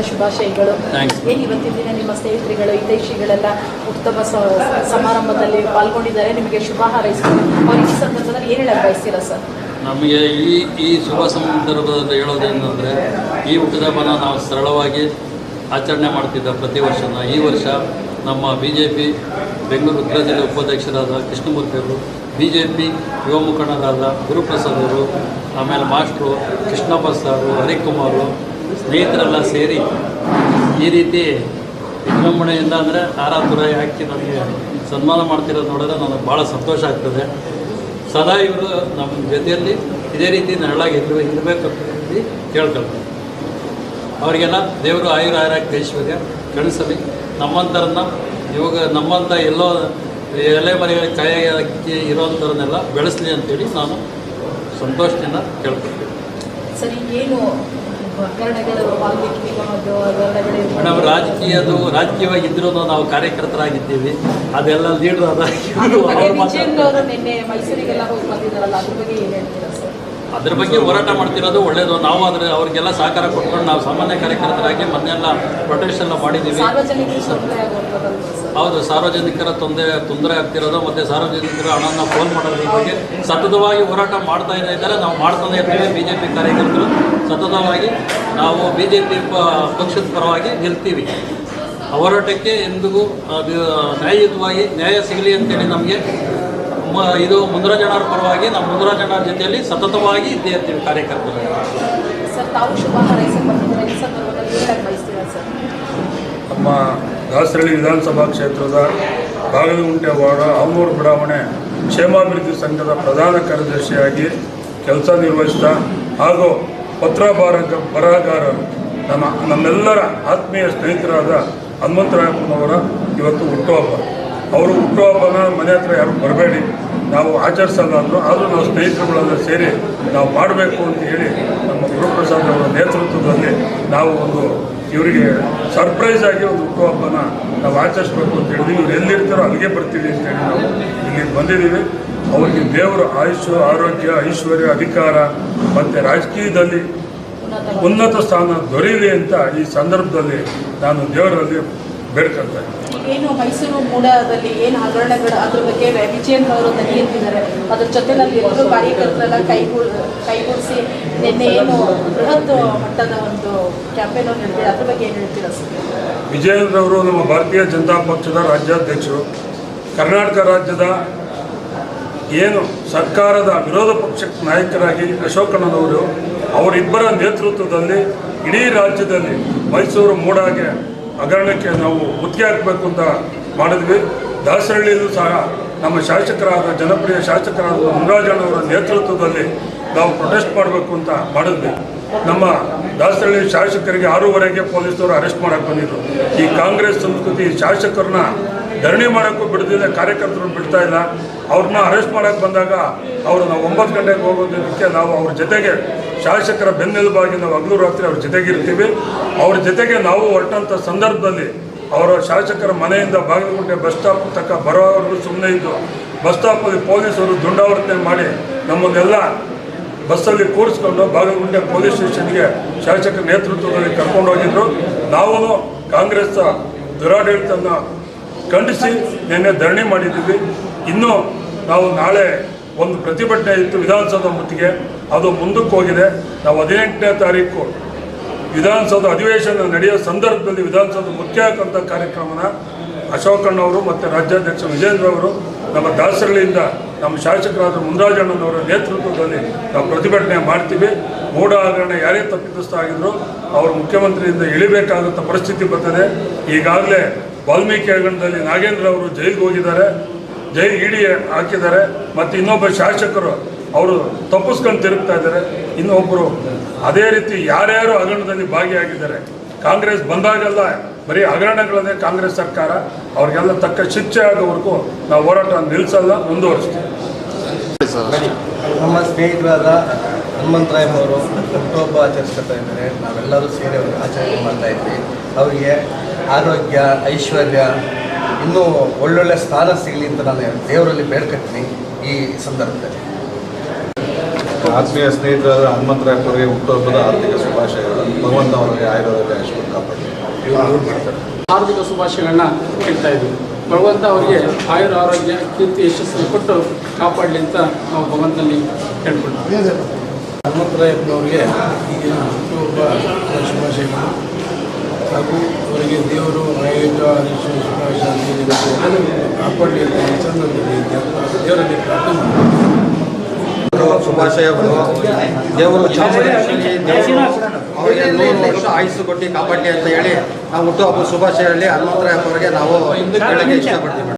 ಶುಭಾಶಯಗಳು. ಏನು ಇವತ್ತಿನ ದಿನ ನಿಮ್ಮ ಸ್ನೇಹಿತರುಗಳು ಹಿತೈಷಿಗಳೆಲ್ಲ ಉತ್ತಮ ಸಮಾರಂಭದಲ್ಲಿ ಪಾಲ್ಗೊಂಡಿದ್ದಾರೆ, ನಿಮಗೆ ಶುಭ ಹಾರೈಸ್ತಾರೆ. ಅವ್ರಿಗೆ ಈ ಸಂದರ್ಭದಲ್ಲಿ ಏನು ಹೇಳಕ್ಕೆ ಬಯಸ್ತೀರಾ ಸರ್? ನಮಗೆ ಈ ಶುಭ ಸಂದರ್ಭದಲ್ಲಿ ಹೇಳೋದೇನೆಂದರೆ, ಈ ಹುಟ್ಟುಹಬ್ಬನ ನಾವು ಸರಳವಾಗಿ ಆಚರಣೆ ಮಾಡ್ತಿದ್ದ ಪ್ರತಿ ವರ್ಷನ ಈ ವರ್ಷ ನಮ್ಮ BJP ಬೆಂಗಳೂರು ಉತ್ತರ ಜಿಲ್ಲೆ ಉಪಾಧ್ಯಕ್ಷರಾದ ಕೃಷ್ಣಮೂರ್ತಿಯವರು, BJP ಯುವ ಮುಖಂಡರಾದ ಗುರುಪ್ರಸಾದ್ ಅವರು, ಆಮೇಲೆ ಮಾಸ್ಟ್ರು ಕೃಷ್ಣಪ್ಪ ಸಾರು, ಹರಿಕುಮಾರು, ಸ್ನೇಹಿತರೆಲ್ಲ ಸೇರಿ ಈ ರೀತಿ ವಿಜೃಂಭಣೆಯಿಂದ ಅಂದರೆ ತುರಾಯಿ ಹಾಕಿ ನನಗೆ ಸನ್ಮಾನ ಮಾಡ್ತಿರೋದು ನೋಡಿದ್ರೆ ನನಗೆ ಭಾಳ ಸಂತೋಷ ಆಗ್ತದೆ. ಸದಾ ಇವರು ನಮ್ಮ ಜೊತೆಯಲ್ಲಿ ಇದೇ ರೀತಿ ನೆರಳಾಗಿ ಇರಬೇಕಂತ ಕೇಳ್ಕೊಳ್ತೀನಿ. ಅವರಿಗೆಲ್ಲ ದೇವರು ಆಯುರಾರೋಗ್ಯ ಐಶ್ವರ್ಯ ಕಳಿಸಲಿ. ನಮ್ಮಂಥರನ್ನ ಇವಾಗ ನಮ್ಮಂಥ ಎಲ್ಲೋ ಎಲೆ ಮರೆಯ ಕೈಯಾಗಿ ಇರೋಂಥರನ್ನೆಲ್ಲ ಬೆಳೆಸಲಿ ಅಂತೇಳಿ ನಾನು ಸಂತೋಷದಿಂದ ಕೇಳ್ಕೊಳ್ತೀನಿ. ಸರಿ, ಏನು ಮೇಡಮ್, ರಾಜಕೀಯವಾಗಿದ್ದರೂ ನಾವು ಕಾರ್ಯಕರ್ತರಾಗಿದ್ದೀವಿ, ಅದೆಲ್ಲ ಲೀಡರ್ ಅದ್ರ ಬಗ್ಗೆ ಹೋರಾಟ ಮಾಡ್ತಿರೋದು ಒಳ್ಳೇದು. ನಾವು ಆದರೆ ಅವ್ರಿಗೆಲ್ಲ ಸಹಕಾರ ಕೊಟ್ಕೊಂಡು ನಾವು ಸಾಮಾನ್ಯ ಕಾರ್ಯಕರ್ತರಾಗಿ ಮೊನ್ನೆಲ್ಲ ಪ್ರೊಟೆಸ್ಟ್ ಎಲ್ಲ ಮಾಡಿದ್ದೀವಿ. ಹೌದು, ಸಾರ್ವಜನಿಕರ ತೊಂದರೆ ಆಗ್ತಿರೋದು ಮತ್ತು ಸಾರ್ವಜನಿಕರ ಹಣನ ಫೋನ್ ಮಾಡೋದ್ರ ಬಗ್ಗೆ ಸತತವಾಗಿ ಹೋರಾಟ ಮಾಡ್ತಾ ಇದ್ದಾರೆ. ನಾವು ಮಾಡ್ತಾನೆ ಇರ್ತೀವಿ. BJP ಕಾರ್ಯಕರ್ತರು ಸತತವಾಗಿ ನಾವು BJP ಪಕ್ಷದ ಪರವಾಗಿ ನಿಲ್ತೀವಿ. ಹೋರಾಟಕ್ಕೆ ಎಂದಿಗೂ ನ್ಯಾಯಯುತವಾಗಿ ನ್ಯಾಯ ಸಿಗಲಿ ಅಂತೇಳಿ ನಮಗೆ ಇದು ಮುಂದರಾಜಣ್ಣವ್ರ ಪರವಾಗಿ ನಾವು ಮುಂದರಾಜಣ್ಣವ್ರ ಜೊತೆಯಲ್ಲಿ ಸತತವಾಗಿ ಇದ್ದೇ ಇರ್ತೀವಿ ಕಾರ್ಯಕರ್ತರು. ನಮ್ಮ ದಾಸರಳ್ಳಿ ವಿಧಾನಸಭಾ ಕ್ಷೇತ್ರದ ಬಾಗಲಗುಂಟೆ ವಾರ್ಡ್ ಆಮೂರು ಬಡಾವಣೆ ಕ್ಷೇಮಾಭಿವೃದ್ಧಿ ಸಂಘದ ಪ್ರಧಾನ ಕಾರ್ಯದರ್ಶಿಯಾಗಿ ಕೆಲಸ ನಿರ್ವಹಿಸ್ತಾ ಹಾಗೂ ಪತ್ರ ಬರಹಗಾರರು ನಮ್ಮೆಲ್ಲರ ಆತ್ಮೀಯ ಸ್ನೇಹಿತರಾದ ಹನುಮಂತರಾಯಪ್ಪನವರ ಇವತ್ತು ಹುಟ್ಟುಹಬ್ಬ. ಅವರು ಹುಟ್ಟುಹಬ್ಬನ ಮನೆ ಹತ್ರ ಯಾರು ಬರಬೇಡಿ, ನಾವು ಆಚರಿಸಲ್ಲ ಅಂದರು. ಆದರೂ ನಾವು ಸ್ನೇಹಿತರುಗಳೆಲ್ಲ ಸೇರಿ ನಾವು ಮಾಡಬೇಕು ಅಂತ ಹೇಳಿ ನಮ್ಮ ಗುರುಪ್ರಸಾದ್ ಅವರ ನೇತೃತ್ವದಲ್ಲಿ ನಾವು ಒಂದು ಇವರಿಗೆ ಸರ್ಪ್ರೈಸ್ ಆಗಿ ಒಂದು ಹುಟ್ಟುಹಬ್ಬನ ನಾವು ಆಚರಿಸ್ಬೇಕು ಅಂತ ಹೇಳಿದ್ವಿ. ಇವ್ರು ಎಲ್ಲಿರ್ತಾರೋ ಅಲ್ಲಿಗೆ ಬರ್ತೀವಿ ಅಂತೇಳಿ ನಾವು ಇಲ್ಲಿಗೆ ಬಂದಿದ್ದೀವಿ. ಅವರಿಗೆ ದೇವರು ಆಯುಷ್, ಆರೋಗ್ಯ, ಐಶ್ವರ್ಯ, ಅಧಿಕಾರ ಮತ್ತು ರಾಜಕೀಯದಲ್ಲಿ ಉನ್ನತ ಸ್ಥಾನ ದೊರೆಯಲಿ ಅಂತ ಈ ಸಂದರ್ಭದಲ್ಲಿ ನಾನು ದೇವರಲ್ಲಿ ಬೇಡ್ಕೊಳ್ತಾ ಇದ್ದೀನಿ. ಏನು ಮೈಸೂರು ಮೂಡದಲ್ಲಿ ಏನು ಹಗರಣಗಳು ಅದ್ರ ಬಗ್ಗೆ ವಿಜಯೇಂದ್ರ ಅವರು ದನಿ ಎತ್ತಿದ್ದಾರೆ. ಅದ್ರ ಜೊತೆಯಲ್ಲಿ ಎಲ್ಲರೂ ಕಾರ್ಯಕರ್ತರೆಲ್ಲ ಕೈಗೂಡಿಸಿ ನಿನ್ನೆ ಏನು ಬೃಹತ್ ಮಟ್ಟದ ಒಂದು ಕ್ಯಾಂಪೇನ್ ನಡೆದಿದೆ, ಅದ್ರ ಬಗ್ಗೆ ಏನು ಹೇಳ್ತೀರಾ ಸರ್? ವಿಜಯೇಂದ್ರ ಅವರು ನಮ್ಮ ಭಾರತೀಯ ಜನತಾ ಪಕ್ಷದ ರಾಜ್ಯಾಧ್ಯಕ್ಷರು. ಕರ್ನಾಟಕ ರಾಜ್ಯದ ಏನು ಸರ್ಕಾರದ ವಿರೋಧ ಪಕ್ಷದ ನಾಯಕರಾಗಿ ಅಶೋಕಣ್ಣನವರು ಅವರಿಬ್ಬರ ನೇತೃತ್ವದಲ್ಲಿ ಇಡೀ ರಾಜ್ಯದಲ್ಲಿ ಮೈಸೂರು ಮೂಡಾಗೆ ಹಗರಣಕ್ಕೆ ನಾವು ಮುತ್ತಿಗೆ ಹಾಕಬೇಕು ಅಂತ ಮಾಡಿದ್ವಿ. ದಾಸರಳ್ಳಿಯಲ್ಲೂ ಸಹ ನಮ್ಮ ಶಾಸಕರಾದ ಜನಪ್ರಿಯ ಶಾಸಕರಾದ ಮುನರಾಜಣ್ಣವರ ನೇತೃತ್ವದಲ್ಲಿ ನಾವು ಪ್ರೊಟೆಸ್ಟ್ ಮಾಡಬೇಕು ಅಂತ ಮಾಡಿದ್ವಿ. ನಮ್ಮ ದಾಸರಳ್ಳಿ ಶಾಸಕರಿಗೆ 6:30ಗೆ ಪೊಲೀಸರು ಅರೆಸ್ಟ್ ಮಾಡೋಕ್ಕೆ ಬಂದಿದ್ರು. ಈ ಕಾಂಗ್ರೆಸ್ ಸಂಸ್ಕೃತಿ ಶಾಸಕರನ್ನ ಧರಣಿ ಮಾಡೋಕ್ಕೂ ಬಿಡದಿಲ್ಲ, ಕಾರ್ಯಕರ್ತರು ಬಿಡ್ತಾ ಇಲ್ಲ. ಅವ್ರನ್ನ ಅರೆಸ್ಟ್ ಮಾಡೋಕ್ಕೆ ಬಂದಾಗ ಅವ್ರನ್ನ 9 ಗಂಟೆಗೆ ಹೋಗೋದಕ್ಕೆ ನಾವು ಅವ್ರ ಜೊತೆಗೆ ಶಾಸಕರ ಬೆನ್ನೆಲುಬಾಗಿ ನಾವು ಹಗಲು ರಾತ್ರಿ ಅವ್ರ ಜೊತೆಗಿರ್ತೀವಿ. ಅವ್ರ ಜೊತೆಗೆ ನಾವು ಹೊರಟಂಥ ಸಂದರ್ಭದಲ್ಲಿ ಅವರ ಶಾಸಕರ ಮನೆಯಿಂದ ಬಾಗಲಕೋಟೆ ಬಸ್ ಸ್ಟಾಪ್ ತನಕ ಬರೋವರೆಗೂ ಸುಮ್ಮನೆ ಇದ್ದು ಬಸ್ ಸ್ಟಾಪಲ್ಲಿ ಪೊಲೀಸರು ದುಂಡಾವರ್ತನೆ ಮಾಡಿ ನಮ್ಮನ್ನೆಲ್ಲ ಬಸ್ಸಲ್ಲಿ ಕೂರಿಸ್ಕೊಂಡು ಬಾಗಲಕೋಟೆ ಪೊಲೀಸ್ ಸ್ಟೇಷನ್ಗೆ ಶಾಸಕರ ನೇತೃತ್ವದಲ್ಲಿ ಕರ್ಕೊಂಡೋಗಿದ್ರು. ನಾವು ಕಾಂಗ್ರೆಸ್ ದುರಾಡಳಿತನ ಖಂಡಿಸಿ ನಿನ್ನೆ ಧರಣಿ ಮಾಡಿದ್ದೀವಿ. ಇನ್ನೂ ನಾವು ನಾಳೆ ಒಂದು ಪ್ರತಿಭಟನೆ ಇತ್ತು ವಿಧಾನಸೌಧ ಮುತ್ತಿಗೆ, ಅದು ಮುಂದಕ್ಕೆ ಹೋಗಿದೆ. ನಾವು 18ನೇ ತಾರೀಕು ವಿಧಾನಸೌಧ ಅಧಿವೇಶನ ನಡೆಯೋ ಸಂದರ್ಭದಲ್ಲಿ ವಿಧಾನಸೌಧ ಮುಖ್ಯ ಹಾಕಂಥ ಕಾರ್ಯಕ್ರಮನ ಅಶೋಕಣ್ಣವರು ಮತ್ತು ರಾಜ್ಯಾಧ್ಯಕ್ಷ ವಿಜೇಂದ್ರ ಅವರು ನಮ್ಮ ದಾಸರಳ್ಳಿಯಿಂದ ನಮ್ಮ ಶಾಸಕರಾದ ಮುನರಾಜಣ್ಣನವರ ನೇತೃತ್ವದಲ್ಲಿ ನಾವು ಪ್ರತಿಭಟನೆ ಮಾಡ್ತೀವಿ. ಮೂಡ ಹಗರಣ ಯಾರೇ ತಪ್ಪಿತಸ್ಥ ಆಗಿದ್ರು ಅವರು ಮುಖ್ಯಮಂತ್ರಿಯಿಂದ ಇಳಿಬೇಕಾದಂಥ ಪರಿಸ್ಥಿತಿ ಬರ್ತದೆ. ಈಗಾಗಲೇ ವಾಲ್ಮೀಕಿ ಹಗರಣದಲ್ಲಿ ನಾಗೇಂದ್ರ ಅವರು ಜೈಲಿಗೆ ಹೋಗಿದ್ದಾರೆ, ಇಡಿ ಹಾಕಿದ್ದಾರೆ. ಮತ್ತು ಇನ್ನೊಬ್ಬ ಶಾಸಕರು ಅವರು ತಪ್ಪಿಸ್ಕೊಂಡು ತಿರುಗ್ತಾ ಇದ್ದಾರೆ. ಇನ್ನೊಬ್ಬರು ಅದೇ ರೀತಿ ಯಾರ್ಯಾರು ಹಗರಣದಲ್ಲಿ ಭಾಗಿಯಾಗಿದ್ದಾರೆ. ಕಾಂಗ್ರೆಸ್ ಬಂದಾಗೆಲ್ಲ ಬರೀ ಹಗರಣಗಳನ್ನೇ ಕಾಂಗ್ರೆಸ್ ಸರ್ಕಾರ, ಅವ್ರಿಗೆಲ್ಲ ತಕ್ಕ ಶಿಕ್ಷೆ ಆಗೋವರೆಗೂ ನಾವು ಹೋರಾಟ ನಿಲ್ಲಿಸಲ್ಲ, ಮುಂದುವರಿಸ್ತೀವಿ. ನಮ್ಮ ಸ್ನೇಹಿತರಾದ ಹನುಮಂತರಾಯವರು ಹುಟ್ಟುಹಬ್ಬ ಆಚರಿಸ್ತಾ ಇದ್ದಾರೆ. ನಾವೆಲ್ಲರೂ ಸೇರಿ ಅವ್ರಿಗೆ ಆಚರಣೆ ಮಾಡ್ತಾ ಇದ್ವಿ. ಅವರಿಗೆ ಆರೋಗ್ಯ, ಐಶ್ವರ್ಯ, ಇನ್ನೂ ಒಳ್ಳೊಳ್ಳೆ ಸ್ಥಾನ ಸಿಗಲಿ ಅಂತ ನಾನು ದೇವರಲ್ಲಿ ಬೇಡ್ಕತ್ತೀನಿ. ಈ ಸಂದರ್ಭದಲ್ಲಿ ಆತ್ಮೀಯ ಸ್ನೇಹಿತರಾದ ಹನುಮಂತರಾಯಪ್ಪರಿಗೆ ಹುಟ್ಟುಹಬ್ಬದ ಆರ್ಥಿಕ ಶುಭಾಶಯಗಳು. ಭಗವಂತ ಅವರಿಗೆ ಆಯುರ್ವೇದ ಆಯುಷ್ಮಾನ್ ಕಾಪಾಡಿ. ಹಾರ್ದಿಕ ಶುಭಾಶಯಗಳನ್ನ ಹೇಳ್ತಾ ಇದ್ವಿ. ಭಗವಂತ ಅವರಿಗೆ ಆರೋಗ್ಯ, ಕೀರ್ತಿ, ಯಶಸ್ಸನ್ನು ಕೊಟ್ಟು ಕಾಪಾಡಲಿ ಅಂತ ನಾವು ಭಗವಂತನಲ್ಲಿ ಕೇಳ್ಕೊಳ್ತೀವಿ. ಹನುಮಂತರಾಯಪ್ಪನವರಿಗೆ ಈಗಿನ ಹುಟ್ಟುಹಬ್ಬ ಶುಭಾಶಯಗಳು ಹಾಗೂ ಅವರಿಗೆ ದೇವರು ಆಯುರ್ವೇದ ಕಾಪಾಡಲಿ ಅಂತ ದೇವರಲ್ಲಿ ಪ್ರಾರ್ಥನೆ ಮಾಡ್ತೀವಿ. ಶುಭಾಶಯಗಳು. ದೇವರು ಚಾಮುಂಡೇಶ್ವರಿ ದೇವರು ಅವರಿಗೆ 100 ವರ್ಷ ಆಯುಸ್ಸು ಕೊಟ್ಟು ಕಾಪಾಡಲಿ ಅಂತ ಹೇಳಿ ನಾವು ಹುಟ್ಟುಹಬ್ಬ ಶುಭಾಶಯಗಳಲ್ಲಿ ಹನುಮಂತರಾಯಪ್ಪವರಿಗೆ ನಾವು ಹೇಳಕ್ಕೆ ಇಷ್ಟಪಡ್ತೀವಿ.